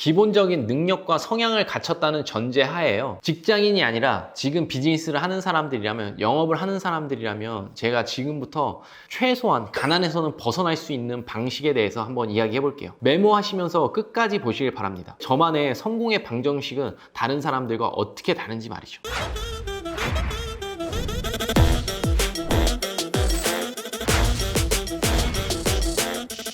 기본적인 능력과 성향을 갖췄다는 전제 하에요. 직장인이 아니라 지금 비즈니스를 하는 사람들이라면, 영업을 하는 사람들이라면 제가 지금부터 최소한 가난에서는 벗어날 수 있는 방식에 대해서 한번 이야기해 볼게요. 메모하시면서 끝까지 보시길 바랍니다. 저만의 성공의 방정식은 다른 사람들과 어떻게 다른지 말이죠.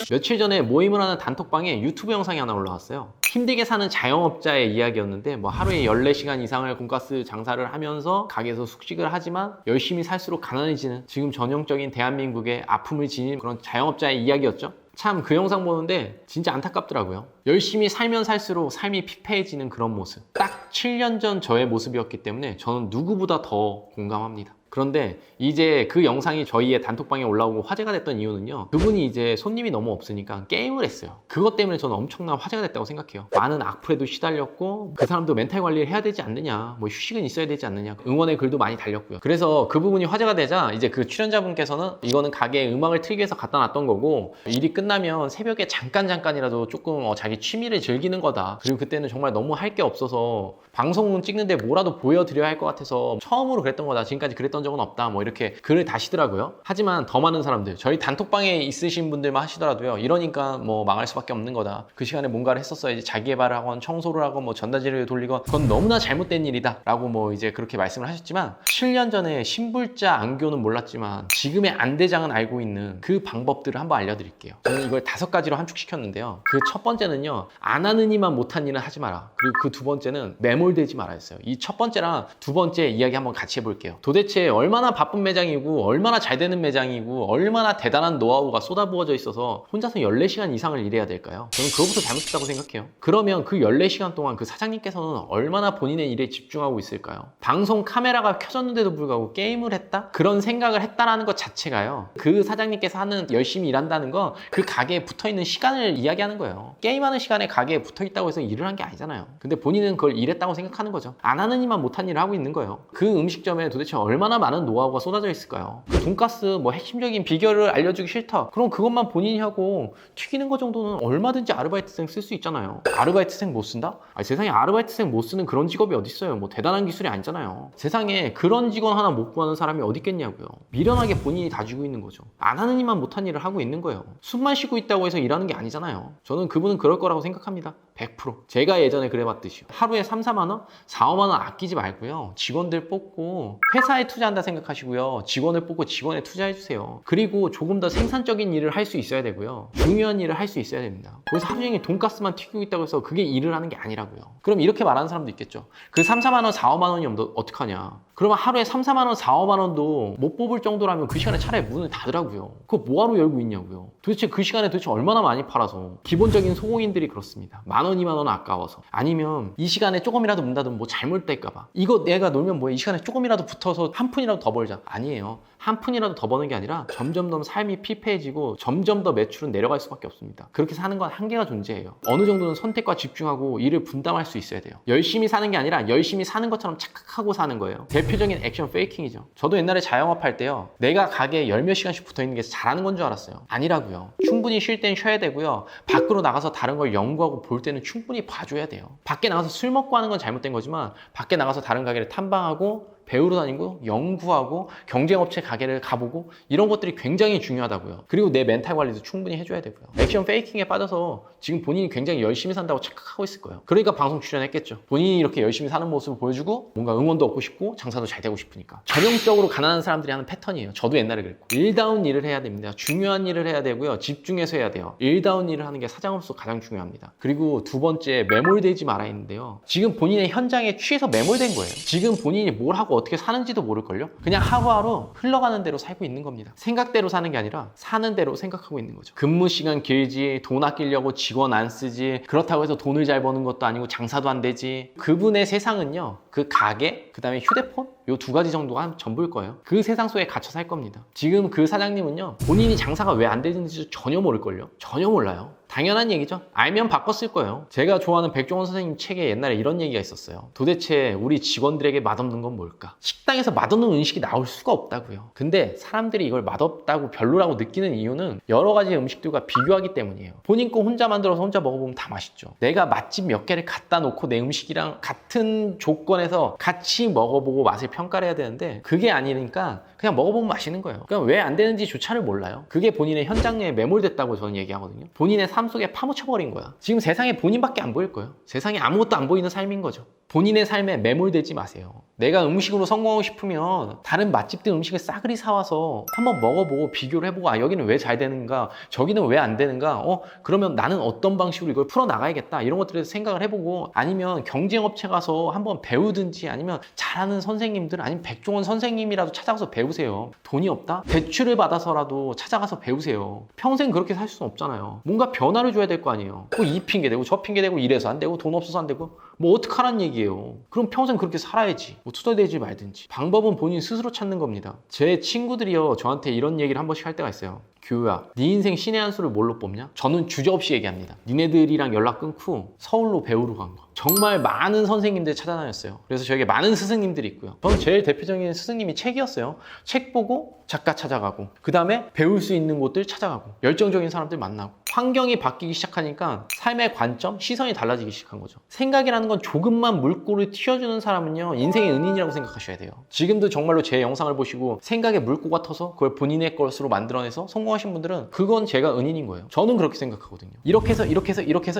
며칠 전에 모임을 하는 단톡방에 유튜브 영상이 하나 올라왔어요. 힘들게 사는 자영업자의 이야기였는데 뭐 하루에 14시간 이상을 돈가스 장사를 하면서 가게에서 숙식을 하지만 열심히 살수록 가난해지는, 지금 전형적인 대한민국의 아픔을 지닌 그런 자영업자의 이야기였죠. 참 그 영상 보는데 진짜 안타깝더라고요. 열심히 살면 살수록 삶이 피폐해지는 그런 모습. 딱 7년 전 저의 모습이었기 때문에 저는 누구보다 더 공감합니다. 그런데 이제 그 영상이 저희의 단톡방에 올라오고 화제가 됐던 이유는요, 그분이 이제 손님이 너무 없으니까 게임을 했어요. 그것 때문에 저는 엄청난 화제가 됐다고 생각해요. 많은 악플에도 시달렸고, 그 사람도 멘탈 관리를 해야 되지 않느냐, 뭐 휴식은 있어야 되지 않느냐, 응원의 글도 많이 달렸고요. 그래서 그 부분이 화제가 되자 이제 그 출연자분께서는 이거는 가게에 음악을 틀기 위해서 갖다 놨던 거고, 일이 끝나면 새벽에 잠깐이라도 조금 자기 취미를 즐기는 거다. 그리고 그때는 정말 너무 할 게 없어서 방송 찍는데 뭐라도 보여드려야 할 것 같아서 처음으로 그랬던 거다. 지금까지 그랬던 적은 없다. 뭐 이렇게 글을 다시더라고요. 하지만 더 많은 사람들, 저희 단톡방에 있으신 분들만 하시더라도요, 이러니까 뭐 망할 수밖에 없는 거다. 그 시간에 뭔가를 했었어야지. 자기 개발을 하건 청소를 하건 뭐 전단지를 돌리건 그건 너무나 잘못된 일이다 라고 뭐 이제 그렇게 말씀을 하셨지만, 7년 전에 신불자 안교는 몰랐지만 지금의 안대장은 알고 있는 그 방법들을 한번 알려드릴게요. 저는 이걸 5가지로 함축시켰는데요. 그 첫 번째는요, 안 하는 이만 못한 일은 하지 마라. 그리고 그 두 번째는 매몰되지 말아야 했어요. 이 첫 번째랑 두 번째 이야기 한번 같이 해볼게요. 도대체 얼마나 바쁜 매장이고 얼마나 잘 되는 매장이고 얼마나 대단한 노하우가 쏟아부어져 있어서 혼자서 14시간 이상을 일해야 될까요? 저는 그거부터 잘못했다고 생각해요. 그러면 그 14시간 동안 그 사장님께서는 얼마나 본인의 일에 집중하고 있을까요? 방송 카메라가 켜졌는데도 불구하고 게임을 했다? 그런 생각을 했다라는 것 자체가요, 그 사장님께서 하는 열심히 일한다는 건 그 가게에 붙어있는 시간을 이야기하는 거예요. 게임하는 시간에 가게에 붙어있다고 해서 일을 한 게 아니잖아요. 근데 본인은 그걸 일했다고 생각하는 거죠. 안 하는 이만 못한 일을 하고 있는 거예요. 그 음식점에 도대체 얼마나 많은 노하우가 쏟아져 있을까요? 그 돈가스 뭐 핵심적인 비결을 알려주기 싫다. 그럼 그것만 본인이 하고 튀기는 거 정도는 얼마든지 아르바이트생 쓸 수 있잖아요. 아르바이트생 못 쓴다? 아니, 세상에 아르바이트생 못 쓰는 그런 직업이 어딨어요. 뭐 대단한 기술이 아니잖아요. 세상에 그런 직원 하나 못 구하는 사람이 어디 있겠냐고요. 미련하게 본인이 다 쥐고 있는 거죠. 안 하는 이만 못한 일을 하고 있는 거예요. 숨만 쉬고 있다고 해서 일하는 게 아니잖아요. 저는 그분은 그럴 거라고 생각합니다. 100%. 제가 예전에 그래봤듯이요. 하루에 3, 4만 원? 4, 5만 원 아끼지 말고요. 직원들 뽑고 회사에 투자한다 생각하시고요. 직원을 뽑고 직원에 투자해주세요. 그리고 조금 더 생산적인 일을 할 수 있어야 되고요. 중요한 일을 할 수 있어야 됩니다. 거기서 하루 종일 돈가스만 튀기고 있다고 해서 그게 일을 하는 게 아니라고요. 그럼 이렇게 말하는 사람도 있겠죠. 그 3, 4만 원, 4, 5만 원이면 너 어떡하냐. 그러면 하루에 3, 4만 원, 4, 5만 원도 못 뽑을 정도라면 그 시간에 차라리 문을 닫으라고요. 그거 뭐하러 열고 있냐고요. 도대체 그 시간에 도대체 얼마나 많이 팔아서. 기본적인 소공인들이 그렇습니다. 10,000원, 20,000원 아까워서. 아니면 이 시간에 조금이라도 문 닫으면 뭐 잘못될까봐. 이거 내가 놀면 뭐해. 이 시간에 조금이라도 붙어서 한 푼이라도 더 벌자. 아니에요. 한 푼이라도 더 버는 게 아니라 점점 더 삶이 피폐해지고 점점 더 매출은 내려갈 수밖에 없습니다. 그렇게 사는 건 한계가 존재해요. 어느 정도는 선택과 집중하고 일을 분담할 수 있어야 돼요. 열심히 사는 게 아니라 열심히 사는 것처럼 착각하고 사는 거예요. 대표적인 액션 페이킹이죠. 저도 옛날에 자영업 할 때요, 내가 가게에 10몇 시간씩 붙어있는 게 잘하는 건 줄 알았어요. 아니라고요. 충분히 쉴 땐 쉬어야 되고요. 밖으로 나가서 다른 걸 연구하고 볼 때는 충분히 봐줘야 돼요. 밖에 나가서 술 먹고 하는 건 잘못된 거지만 밖에 나가서 다른 가게를 탐방하고 배우러 다니고 연구하고 경쟁업체 가게를 가보고 이런 것들이 굉장히 중요하다고요. 그리고 내 멘탈 관리도 충분히 해줘야 되고요. 액션 페이킹에 빠져서 지금 본인이 굉장히 열심히 산다고 착각하고 있을 거예요. 그러니까 방송 출연했겠죠. 본인이 이렇게 열심히 사는 모습을 보여주고 뭔가 응원도 얻고 싶고 장사도 잘 되고 싶으니까. 전형적으로 가난한 사람들이 하는 패턴이에요. 저도 옛날에 그랬고. 일다운 일을 해야 됩니다. 중요한 일을 해야 되고요. 집중해서 해야 돼요. 일다운 일을 하는 게 사장으로서 가장 중요합니다. 그리고 두 번째, 매몰되지 말아야 했는데요. 지금 본인의 현장에 취해서 매몰된 거예요. 지금 본인이 뭘 하고 어떻게 사는지도 모를걸요? 그냥 하루하루 흘러가는 대로 살고 있는 겁니다. 생각대로 사는 게 아니라 사는 대로 생각하고 있는 거죠. 근무 시간 길지, 돈 아끼려고 직원 안 쓰지, 그렇다고 해서 돈을 잘 버는 것도 아니고 장사도 안 되지. 그분의 세상은요, 그 가게, 그 다음에 휴대폰? 요 2가지 정도가 전부일 거예요. 그 세상 속에 갇혀 살 겁니다. 지금 그 사장님은요, 본인이 장사가 왜 안 되는지 전혀 모를걸요? 전혀 몰라요. 당연한 얘기죠. 알면 바꿨을 거예요. 제가 좋아하는 백종원 선생님 책에 옛날에 이런 얘기가 있었어요. 도대체 우리 직원들에게 맛없는 건 뭘까? 식당에서 맛없는 음식이 나올 수가 없다고요. 근데 사람들이 이걸 맛없다고 별로라고 느끼는 이유는 여러 가지 음식들과 비교하기 때문이에요. 본인 거 혼자 만들어서 혼자 먹어보면 다 맛있죠. 내가 맛집 몇 개를 갖다 놓고 내 음식이랑 같은 조건에서 같이 먹어보고 맛을 평가를 해야 되는데 그게 아니니까 그냥 먹어보면 맛있는 거예요. 그냥 왜 안 되는지 조차를 몰라요. 그게 본인의 현장에 매몰됐다고 저는 얘기하거든요. 본인의 삶 속에 파묻혀버린 거야. 지금 세상에 본인밖에 안 보일 거예요. 세상에 아무것도 안 보이는 삶인 거죠. 본인의 삶에 매몰되지 마세요. 내가 음식으로 성공하고 싶으면 다른 맛집들 음식을 싸그리 사와서 한번 먹어보고 비교를 해보고 아 여기는 왜 잘 되는가 저기는 왜 안 되는가 그러면 나는 어떤 방식으로 이걸 풀어나가야겠다 이런 것들에 대해서 생각을 해보고 아니면 경쟁업체 가서 한번 배우든지 아니면 잘하는 선생님들 아니면 백종원 선생님이라도 찾아가서 배우세요. 돈이 없다? 대출을 받아서라도 찾아가서 배우세요. 평생 그렇게 살 수는 없잖아요. 뭔가 변화를 줘야 될 거 아니에요. 이 핑계 대고 저 핑계 대고 이래서 안 되고 돈 없어서 안 되고 뭐 어떡하란 얘기예요. 그럼 평생 그렇게 살아야지. 뭐 투덜대지 말든지. 방법은 본인 스스로 찾는 겁니다. 제 친구들이요 저한테 이런 얘기를 한 번씩 할 때가 있어요. 규호야, 네 인생 신의 한 수를 뭘로 뽑냐? 저는 주저없이 얘기합니다. 니네들이랑 연락 끊고 서울로 배우러 간 거. 정말 많은 선생님들 찾아다녔어요. 그래서 저에게 많은 스승님들이 있고요. 저는 제일 대표적인 스승님이 책이었어요. 책 보고 작가 찾아가고 그 다음에 배울 수 있는 곳들 찾아가고 열정적인 사람들 만나고 환경이 바뀌기 시작하니까 삶의 관점, 시선이 달라지기 시작한 거죠. 생각이라는 건 조금만 물꼬를 튀어주는 사람은요 인생의 은인이라고 생각하셔야 돼요. 지금도 정말로 제 영상을 보시고 생각에 물꼬가 터서 그걸 본인의 것으로 만들어내서 성공하신 분들은 그건 제가 은인인 거예요. 저는 그렇게 생각하거든요. 이렇게 해서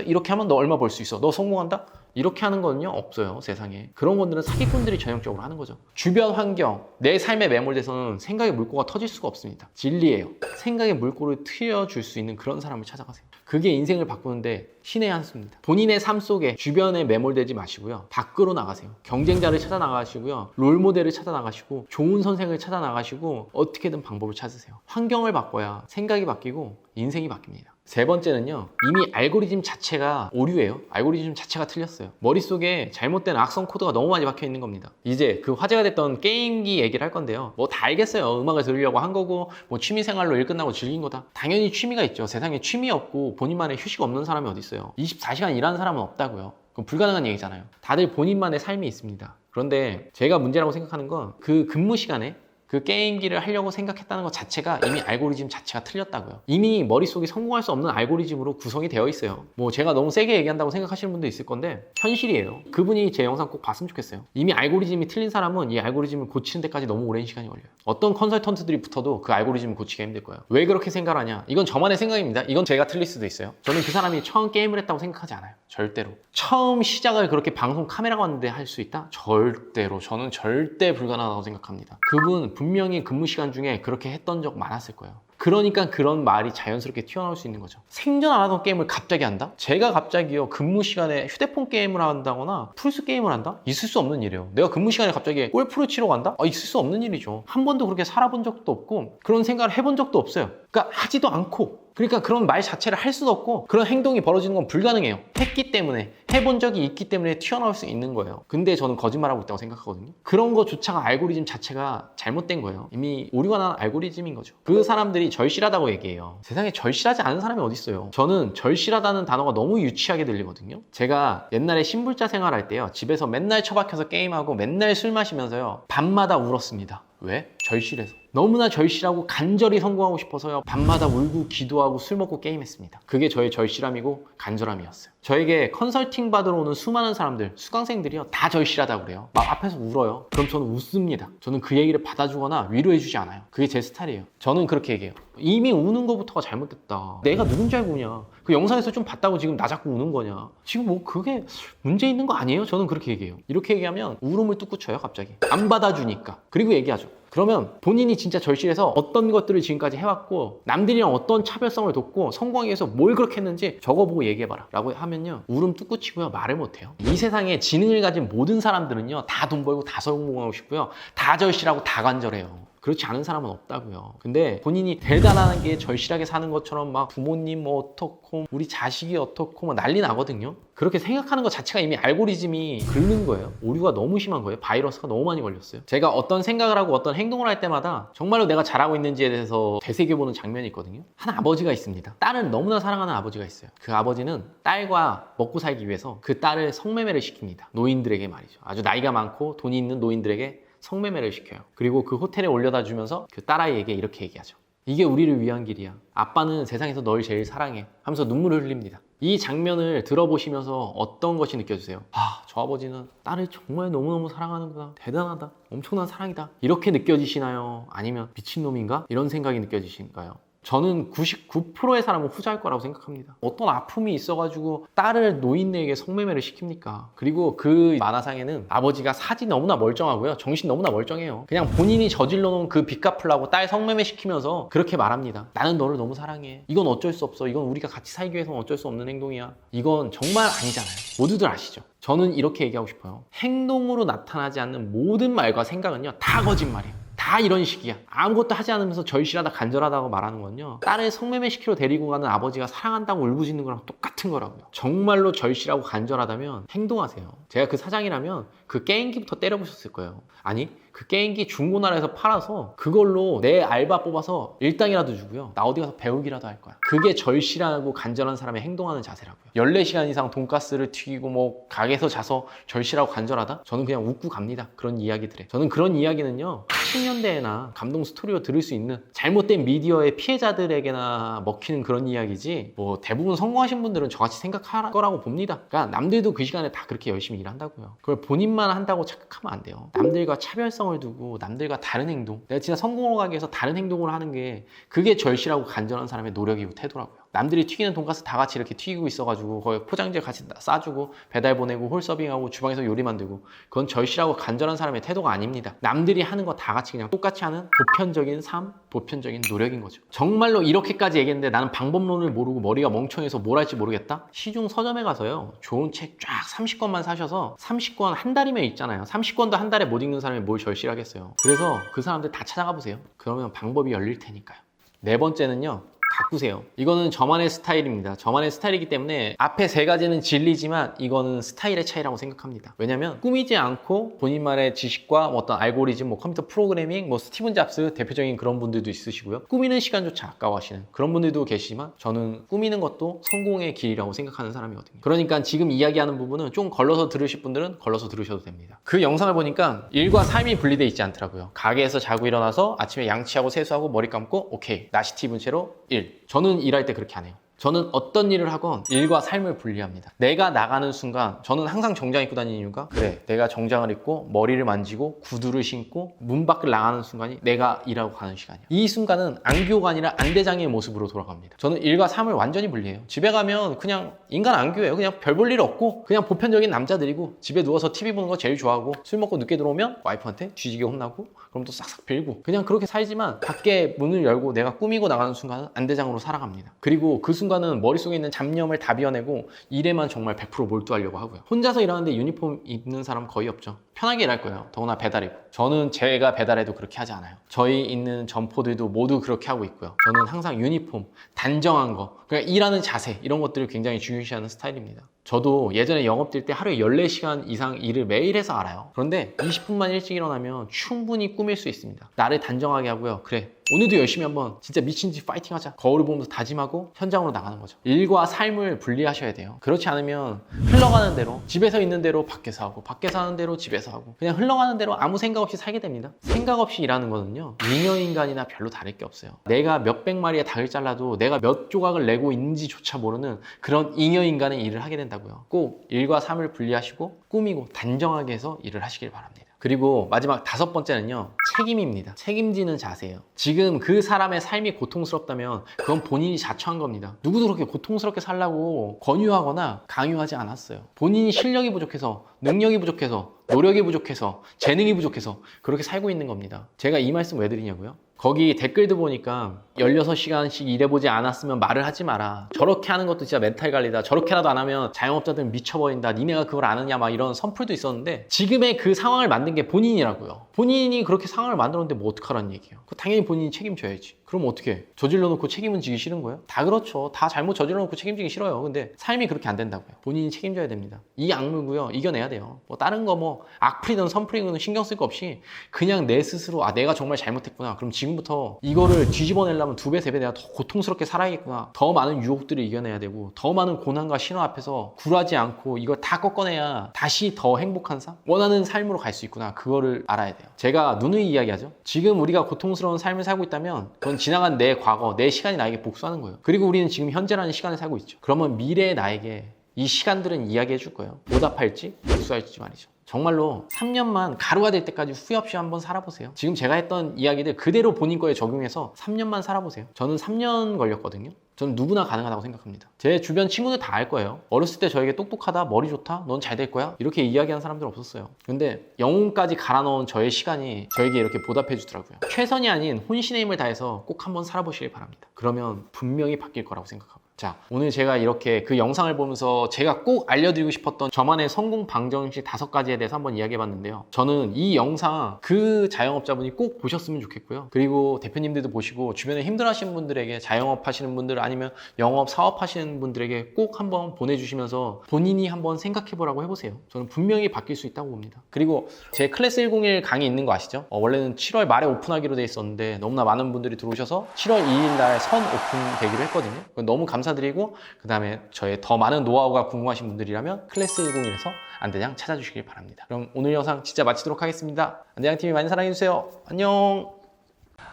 이렇게 하면 너 얼마 벌 수 있어. 너 성공한다? 이렇게 하는 거는요 없어요. 세상에. 그런 것들은 사기꾼들이 전형적으로 하는 거죠. 주변 환경, 내 삶에 매몰돼서는 생각의 물꼬가 터질 수가 없습니다. 진리예요. 생각의 물꼬를 트여줄 수 있는 그런 사람을 찾아가세요. 그게 인생을 바꾸는데 신의 한 수입니다. 본인의 삶 속에 주변에 매몰되지 마시고요. 밖으로 나가세요. 경쟁자를 찾아 나가시고요. 롤모델을 찾아 나가시고 좋은 선생을 찾아 나가시고 어떻게든 방법을 찾으세요. 환경을 바꿔야 생각이 바뀌고 인생이 바뀝니다. 세 번째는요. 이미 알고리즘 자체가 오류예요. 알고리즘 자체가 틀렸어요. 머릿속에 잘못된 악성 코드가 너무 많이 박혀 있는 겁니다. 이제 그 화제가 됐던 게임기 얘기를 할 건데요. 뭐 다 알겠어요. 음악을 들으려고 한 거고 뭐 취미생활로 일 끝나고 즐긴 거다. 당연히 취미가 있죠. 세상에 취미 없고 본인만의 휴식 없는 사람이 어디 있어요. 24시간 일하는 사람은 없다고요. 그건 불가능한 얘기잖아요. 다들 본인만의 삶이 있습니다. 그런데 제가 문제라고 생각하는 건 그 근무 시간에 그 게임기를 하려고 생각했다는 것 자체가 이미 알고리즘 자체가 틀렸다고요. 이미 머릿속에 성공할 수 없는 알고리즘으로 구성이 되어 있어요. 뭐 제가 너무 세게 얘기한다고 생각하시는 분도 있을 건데 현실이에요. 그분이 제 영상 꼭 봤으면 좋겠어요. 이미 알고리즘이 틀린 사람은 이 알고리즘을 고치는 데까지 너무 오랜 시간이 걸려요. 어떤 컨설턴트들이 붙어도 그 알고리즘을 고치기가 힘들 거예요. 왜 그렇게 생각하냐? 이건 저만의 생각입니다. 이건 제가 틀릴 수도 있어요. 저는 그 사람이 처음 게임을 했다고 생각하지 않아요. 절대로. 처음 시작을 그렇게 방송 카메라가 왔는데 할 수 있다? 절대로. 저는 절대 불가능하다고 생각합니다. 그분 분명히 근무 시간 중에 그렇게 했던 적 많았을 거예요. 그러니까 그런 말이 자연스럽게 튀어나올 수 있는 거죠. 생전 안 하던 게임을 갑자기 한다? 제가 갑자기요 근무 시간에 휴대폰 게임을 한다거나 플스 게임을 한다? 있을 수 없는 일이에요. 내가 근무 시간에 갑자기 골프를 치러 간다? 있을 수 없는 일이죠. 한 번도 그렇게 살아본 적도 없고 그런 생각을 해본 적도 없어요. 그러니까 하지도 않고 그러니까 그런 말 자체를 할 수도 없고 그런 행동이 벌어지는 건 불가능해요. 했기 때문에 해본 적이 있기 때문에 튀어나올 수 있는 거예요. 근데 저는 거짓말하고 있다고 생각하거든요. 그런 거조차가 알고리즘 자체가 잘못된 거예요. 이미 오류가 난 알고리즘인 거죠. 그 사람들이 절실하다고 얘기해요. 세상에 절실하지 않은 사람이 어디 있어요. 저는 절실하다는 단어가 너무 유치하게 들리거든요. 제가 옛날에 신불자 생활할 때요 집에서 맨날 처박혀서 게임하고 맨날 술 마시면서요 밤마다 울었습니다. 왜? 절실해서. 너무나 절실하고 간절히 성공하고 싶어서요 밤마다 울고 기도하고 술 먹고 게임했습니다. 그게 저의 절실함이고 간절함이었어요. 저에게 컨설팅 받으러 오는 수많은 사람들, 수강생들이요 다 절실하다고 그래요. 막 앞에서 울어요. 그럼 저는 웃습니다. 저는 그 얘기를 받아주거나 위로해주지 않아요. 그게 제 스타일이에요. 저는 그렇게 얘기해요. 이미 우는 거부터가 잘못됐다. 내가 누군지 알고 우냐. 그 영상에서 좀 봤다고 지금 나 자꾸 우는 거냐. 지금 뭐 그게 문제 있는 거 아니에요? 저는 그렇게 얘기해요. 이렇게 얘기하면 울음을 뚝 그쳐요 갑자기. 안 받아주니까. 그리고 얘기하죠. 그러면 본인이 진짜 절실해서 어떤 것들을 지금까지 해왔고 남들이랑 어떤 차별성을 뒀고 성공하기 위해서 뭘 그렇게 했는지 적어보고 얘기해봐라 라고 하면요 울음 뚝 그치고요 말을 못해요. 이 세상에 지능을 가진 모든 사람들은요 다 돈 벌고 다 성공하고 싶고요 다 절실하고 다 간절해요. 그렇지 않은 사람은 없다고요. 근데 본인이 대단한 게 절실하게 사는 것처럼 막 부모님 뭐 어떻고 우리 자식이 어떻고 막 난리 나거든요. 그렇게 생각하는 것 자체가 이미 알고리즘이 긁는 거예요. 오류가 너무 심한 거예요. 바이러스가 너무 많이 걸렸어요. 제가 어떤 생각을 하고 어떤 행동을 할 때마다 정말로 내가 잘하고 있는지에 대해서 되새겨보는 장면이 있거든요. 한 아버지가 있습니다. 딸을 너무나 사랑하는 아버지가 있어요. 그 아버지는 딸과 먹고 살기 위해서 그 딸을 성매매를 시킵니다. 노인들에게 말이죠. 아주 나이가 많고 돈이 있는 노인들에게 성매매를 시켜요. 그리고 그 호텔에 올려다 주면서 그 딸아이에게 이렇게 얘기하죠. 이게 우리를 위한 길이야. 아빠는 세상에서 널 제일 사랑해. 하면서 눈물을 흘립니다. 이 장면을 들어보시면서 어떤 것이 느껴지세요? 아, 저 아버지는 딸을 정말 너무너무 사랑하는구나. 대단하다. 엄청난 사랑이다. 이렇게 느껴지시나요? 아니면 미친놈인가? 이런 생각이 느껴지신가요? 저는 99%의 사람은 후자일 거라고 생각합니다. 어떤 아픔이 있어가지고 딸을 노인네에게 성매매를 시킵니까? 그리고 그 만화상에는 아버지가 사지 너무나 멀쩡하고요. 정신 너무나 멀쩡해요. 그냥 본인이 저질러 놓은 그 빚 갚으려고 딸 성매매 시키면서 그렇게 말합니다. 나는 너를 너무 사랑해. 이건 어쩔 수 없어. 이건 우리가 같이 살기 위해서는 어쩔 수 없는 행동이야. 이건 정말 아니잖아요. 모두들 아시죠? 저는 이렇게 얘기하고 싶어요. 행동으로 나타나지 않는 모든 말과 생각은요, 다 거짓말이에요. 다 이런 식이야. 아무것도 하지 않으면서 절실하다 간절하다고 말하는 건요, 딸을 성매매 시키러 데리고 가는 아버지가 사랑한다고 울부짖는 거랑 똑같은 거라고요. 정말로 절실하고 간절하다면 행동하세요. 제가 그 사장이라면 그 게임기부터 때려보셨을 거예요. 아니, 그 게임기 중고나라에서 팔아서 그걸로 내 알바 뽑아서 일당이라도 주고요, 나 어디 가서 배우기라도 할 거야. 그게 절실하고 간절한 사람의 행동하는 자세라고요. 14시간 이상 돈가스를 튀기고 뭐 가게에서 자서 절실하고 간절하다? 저는 그냥 웃고 갑니다. 그런 이야기들에. 저는 그런 이야기는요, 80년대에나 감동 스토리로 들을 수 있는 잘못된 미디어의 피해자들에게나 먹히는 그런 이야기지, 뭐 대부분 성공하신 분들은 저같이 생각할 거라고 봅니다. 그러니까 남들도 그 시간에 다 그렇게 열심히 일한다고요. 그걸 본인만 한다고 착각하면 안 돼요. 남들과 차별성을 두고 남들과 다른 행동, 내가 진짜 성공을 하기 위해서 다른 행동을 하는 게, 그게 절실하고 간절한 사람의 노력이고 태도라고요. 남들이 튀기는 돈가스 다 같이 이렇게 튀기고 있어가지고 거기 포장지에 같이 싸주고 배달 보내고 홀서빙하고 주방에서 요리 만들고, 그건 절실하고 간절한 사람의 태도가 아닙니다. 남들이 하는 거 다 같이 그냥 똑같이 하는 보편적인 삶, 보편적인 노력인 거죠. 정말로 이렇게까지 얘기했는데 나는 방법론을 모르고 머리가 멍청해서 뭘 할지 모르겠다? 시중 서점에 가서요, 좋은 책 쫙 30권만 사셔서 30권 한 달이면 읽잖아요. 30권도 한 달에 못 읽는 사람이 뭘 절실하겠어요. 그래서 그 사람들 다 찾아가 보세요. 그러면 방법이 열릴 테니까요. 네 번째는요, 가꾸세요. 이거는 저만의 스타일입니다. 저만의 스타일이기 때문에 앞에 세 가지는 진리지만 이거는 스타일의 차이라고 생각합니다. 왜냐면 꾸미지 않고 본인만의 지식과 어떤 알고리즘, 뭐 컴퓨터 프로그래밍, 뭐 스티븐 잡스 대표적인 그런 분들도 있으시고요. 꾸미는 시간조차 아까워하시는 그런 분들도 계시지만, 저는 꾸미는 것도 성공의 길이라고 생각하는 사람이거든요. 그러니까 지금 이야기하는 부분은 좀 걸러서 들으실 분들은 걸러서 들으셔도 됩니다. 그 영상을 보니까 일과 삶이 분리되어 있지 않더라고요. 가게에서 자고 일어나서 아침에 양치하고 세수하고 머리 감고 오케이, 나시티 입은 채로 일. 저는 일할 때 그렇게 안 해요. 저는 어떤 일을 하건 일과 삶을 분리합니다. 내가 나가는 순간, 저는 항상 정장 입고 다니는 이유가, 그래, 내가 정장을 입고 머리를 만지고 구두를 신고 문 밖을 나가는 순간이 내가 일하고 가는 시간이야. 이 순간은 안교가 아니라 안대장의 모습으로 돌아갑니다. 저는 일과 삶을 완전히 분리해요. 집에 가면 그냥 인간 안교예요. 그냥 별 볼 일 없고 그냥 보편적인 남자들이고, 집에 누워서 TV 보는 거 제일 좋아하고, 술 먹고 늦게 들어오면 와이프한테 뒤지게 혼나고, 그럼 또 싹싹 빌고, 그냥 그렇게 살지만 밖에 문을 열고 내가 꾸미고 나가는 순간은 안대장으로 살아갑니다. 그리고 그 순간은 머릿속에 있는 잡념을 다 비워내고 일에만 정말 100% 몰두하려고 하고요. 혼자서 일하는데 유니폼 입는 사람 거의 없죠. 편하게 일할 거예요. 더구나 배달이고. 저는 제가 배달해도 그렇게 하지 않아요. 저희 있는 점포들도 모두 그렇게 하고 있고요. 저는 항상 유니폼, 단정한 거, 그러니까 일하는 자세, 이런 것들을 굉장히 중요시하는 스타일입니다. 저도 예전에 영업 뛸 때 하루에 14시간 이상 일을 매일 해서 알아요. 그런데 20분만 일찍 일어나면 충분히 꾸밀 수 있습니다. 나를 단정하게 하고요. 그래, 오늘도 열심히 한번 진짜 미친 듯이 파이팅 하자. 거울을 보면서 다짐하고 현장으로 나가는 거죠. 일과 삶을 분리하셔야 돼요. 그렇지 않으면 흘러가는 대로, 집에서 있는 대로 밖에서 하고, 밖에서 하는 대로 집에서 하고, 그냥 흘러가는 대로 아무 생각 없이 살게 됩니다. 생각 없이 일하는 거는요, 잉여인간이나 별로 다를 게 없어요. 내가 몇백 마리의 닭을 잘라도 내가 몇 조각을 내고 있는지조차 모르는 그런 잉여인간의 일을 하게 된다고요. 꼭 일과 삶을 분리하시고 꾸미고 단정하게 해서 일을 하시길 바랍니다. 그리고 마지막 5번째는요, 책임입니다. 책임지는 자세예요. 지금 그 사람의 삶이 고통스럽다면 그건 본인이 자처한 겁니다. 누구도 그렇게 고통스럽게 살라고 권유하거나 강요하지 않았어요. 본인이 실력이 부족해서, 능력이 부족해서, 노력이 부족해서, 재능이 부족해서 그렇게 살고 있는 겁니다. 제가 이 말씀 왜 드리냐고요? 거기 댓글도 보니까 16시간씩 일해보지 않았으면 말을 하지 마라. 저렇게 하는 것도 진짜 멘탈 관리다. 저렇게라도 안 하면 자영업자들은 미쳐버린다. 니네가 그걸 아느냐 막 이런 선풀도 있었는데 지금의 그 상황을 만든 게 본인이라고요. 본인이 그렇게 상황을 만들었는데 뭐 어떡하라는 얘기예요. 당연히 본인이 책임져야지. 그럼 어떻게 해? 저질러 놓고 책임은 지기 싫은 거예요? 다 그렇죠. 다 잘못 저질러 놓고 책임지기 싫어요. 근데 삶이 그렇게 안 된다고요. 본인이 책임져야 됩니다. 이 악물고요. 이겨내야 돼요. 뭐 다른 거 뭐 악플이든 선플이든 신경 쓸 거 없이 그냥 내 스스로 내가 정말 잘못했구나. 그럼 지금부터 이거를 뒤집어내려면 2배, 3배 내가 더 고통스럽게 살아야겠구나. 더 많은 유혹들을 이겨내야 되고 더 많은 고난과 신호 앞에서 굴하지 않고 이걸 다 꺾어내야 다시 더 행복한 삶? 원하는 삶으로 갈 수 있구나. 그거를 알아야 돼요. 제가 누누이 이야기하죠. 지금 우리가 고통스러운 삶을 살고 있다면 그건 지나간 내 과거, 내 시간이 나에게 복수하는 거예요. 그리고 우리는 지금 현재라는 시간을 살고 있죠. 그러면 미래의 나에게 이 시간들은 이야기해 줄 거예요. 보답할지 복수할지 말이죠. 정말로 3년만 가루가 될 때까지 후회 없이 한번 살아보세요. 지금 제가 했던 이야기들 그대로 본인 거에 적용해서 3년만 살아보세요. 저는 3년 걸렸거든요. 저는 누구나 가능하다고 생각합니다. 제 주변 친구들 다 알 거예요. 어렸을 때 저에게 똑똑하다, 머리 좋다, 넌 잘 될 거야 이렇게 이야기하는 사람들 없었어요. 근데 영혼까지 갈아 넣은 저의 시간이 저에게 이렇게 보답해 주더라고요. 최선이 아닌 혼신의 힘을 다해서 꼭 한번 살아보시길 바랍니다. 그러면 분명히 바뀔 거라고 생각하고. 자, 오늘 제가 이렇게 그 영상을 보면서 제가 꼭 알려드리고 싶었던 저만의 성공 방정식 5가지에 대해서 한번 이야기해봤는데요. 저는 이 영상 그 자영업자분이 꼭 보셨으면 좋겠고요. 그리고 대표님들도 보시고 주변에 힘들어하시는 분들에게 자영업 하시는 분들 아니면 영업 사업하시는 분들에게 꼭 한번 보내주시면서 본인이 한번 생각해보라고 해보세요. 저는 분명히 바뀔 수 있다고 봅니다. 그리고 제 클래스 101 강의 있는 거 아시죠? 원래는 7월 말에 오픈하기로 돼 있었는데 너무나 많은 분들이 들어오셔서 7월 2일 날 선 오픈 되기로 했거든요. 너무 감사드리고 그 다음에 저의 더 많은 노하우가 궁금하신 분들이라면 클래스 101에서 안대장 찾아주시길 바랍니다. 그럼 오늘 영상 진짜 마치도록 하겠습니다. 안대장TV 많이 사랑해주세요. 안녕.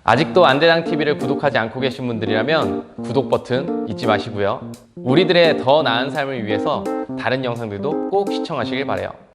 아직도 안대장TV를 구독하지 않고 계신 분들이라면 구독 버튼 잊지 마시고요. 우리들의 더 나은 삶을 위해서 다른 영상들도 꼭 시청하시길 바라요.